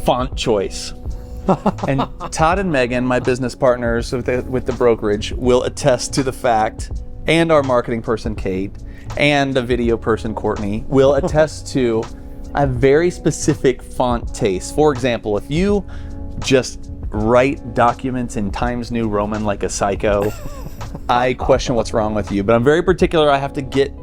font choice. And Todd and Megan, my business partners with the brokerage, will attest to the fact, and our marketing person, Kate, and the video person, Courtney, will attest to a very specific font taste. For example, if you just write documents in Times New Roman like a psycho, I question what's wrong with you. But I'm very particular. I have to get,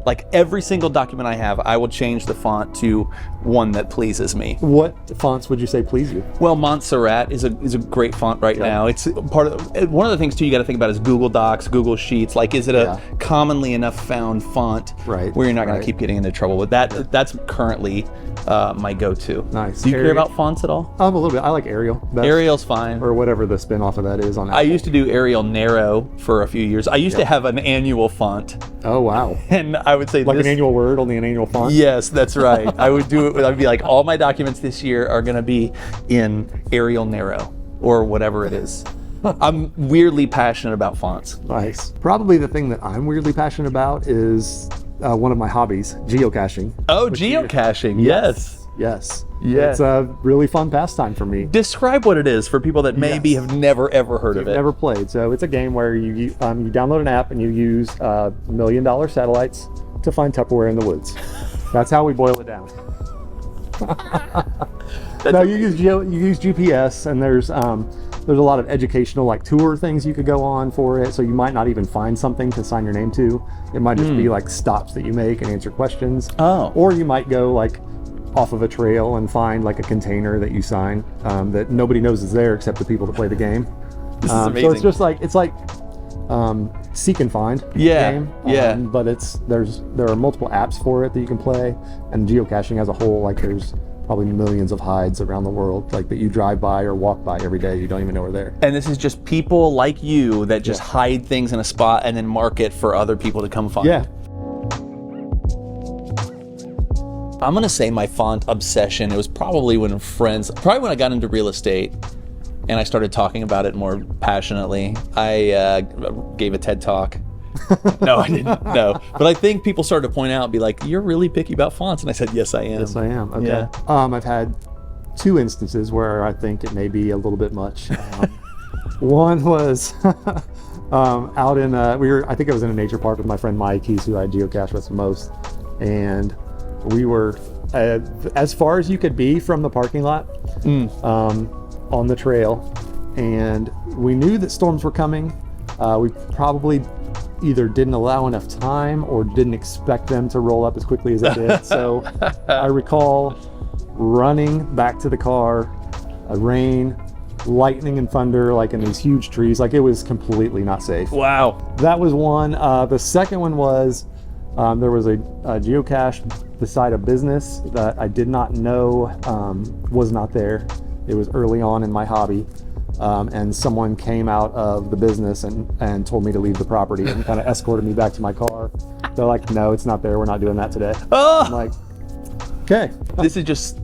like, every single document I have, I will change the font to one that pleases me. What fonts would you say please you? Well, Montserrat is a great font right now. It's part of one of the things too you got to think about is Google Docs, Google Sheets. Like, is it a commonly enough found font where you're not going to keep getting into trouble? But that's currently my go-to. Nice. Do you care about fonts at all? A little bit. I like Arial. Arial's fine. Or whatever the spin-off of that is on Apple. I used to do Arial Narrow for a few years. I used to have an annual font. Oh, wow. And I would say like an annual word, only an annual font? Yes, that's right. I would do it. I'd be like, all my documents this year are going to be in Arial Narrow or whatever it is. I'm weirdly passionate about fonts. Nice. Probably the thing that I'm weirdly passionate about is one of my hobbies, geocaching. Oh, geocaching. Yes. Yes. It's a really fun pastime for me. Describe what it is for people that maybe have never ever heard of it. Never played. So it's a game where you download an app and you use $1 million satellites to find Tupperware in the woods. That's how we boil it down. No, you use GPS, and there's a lot of educational, like, tour things you could go on for it. So you might not even find something to sign your name to. It might just be like stops that you make and answer questions. Oh. Or you might go like off of a trail and find like a container that you sign that nobody knows is there except the people that play the game. This is amazing. So it's just like seek and find game. But there are multiple apps for it that you can play, and geocaching as a whole, like, there's probably millions of hides around the world, like, that you drive by or walk by every day. You don't even know we're there. And this is just people like you that just hide things in a spot and then mark it for other people to come find. Yeah. I'm gonna say my font obsession, it was probably when I got into real estate and I started talking about it more passionately. I gave a TED Talk. No, I didn't. No. But I think people started to point out and be like, you're really picky about fonts. And I said, yes, I am. Yes, I am. Okay. Yeah. I've had 2 instances where I think it may be a little bit much. One was out in, I think I was in a nature park with my friend Mike. He's who I geocache with the most. And we were as far as you could be from the parking lot on the trail. And we knew that storms were coming. We probably either didn't allow enough time or didn't expect them to roll up as quickly as they did. So I recall running back to the car, rain, lightning and thunder, like in these huge trees. Like, it was completely not safe. Wow. That was one. The second one was there was a geocache beside a business that I did not know was not there. It was early on in my hobby. And someone came out of the business and told me to leave the property and kind of escorted me back to my car. They're like, no, it's not there. We're not doing that today. Oh! I'm like, okay. This is just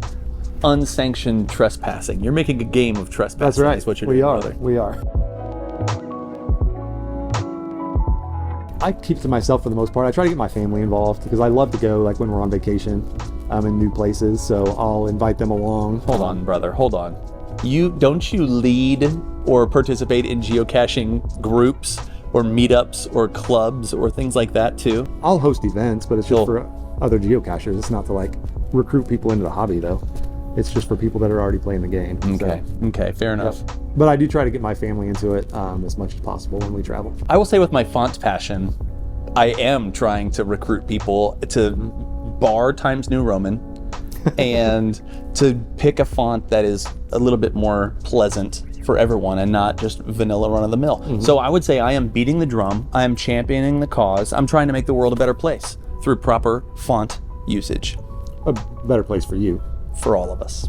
unsanctioned trespassing. You're making a game of trespassing. That's right. Is what you're doing, brother. We are. I keep to myself for the most part. I try to get my family involved because I love to go, like, when we're on vacation in new places. So I'll invite them along. Hold on, brother. Hold on. Don't you lead or participate in geocaching groups or meetups or clubs or things like that too? I'll host events, but it's just for other geocachers. It's not to, like, recruit people into the hobby, though. It's just for people that are already playing the game. Okay. So, okay, fair enough. Yep. But I do try to get my family into it as much as possible when we travel. I will say with my font passion, I am trying to recruit people to bar Times New Roman and to pick a font that is a little bit more pleasant for everyone and not just vanilla run-of-the-mill. Mm-hmm. So I would say I am beating the drum. I am championing the cause. I'm trying to make the world a better place through proper font usage. A better place for you. For all of us.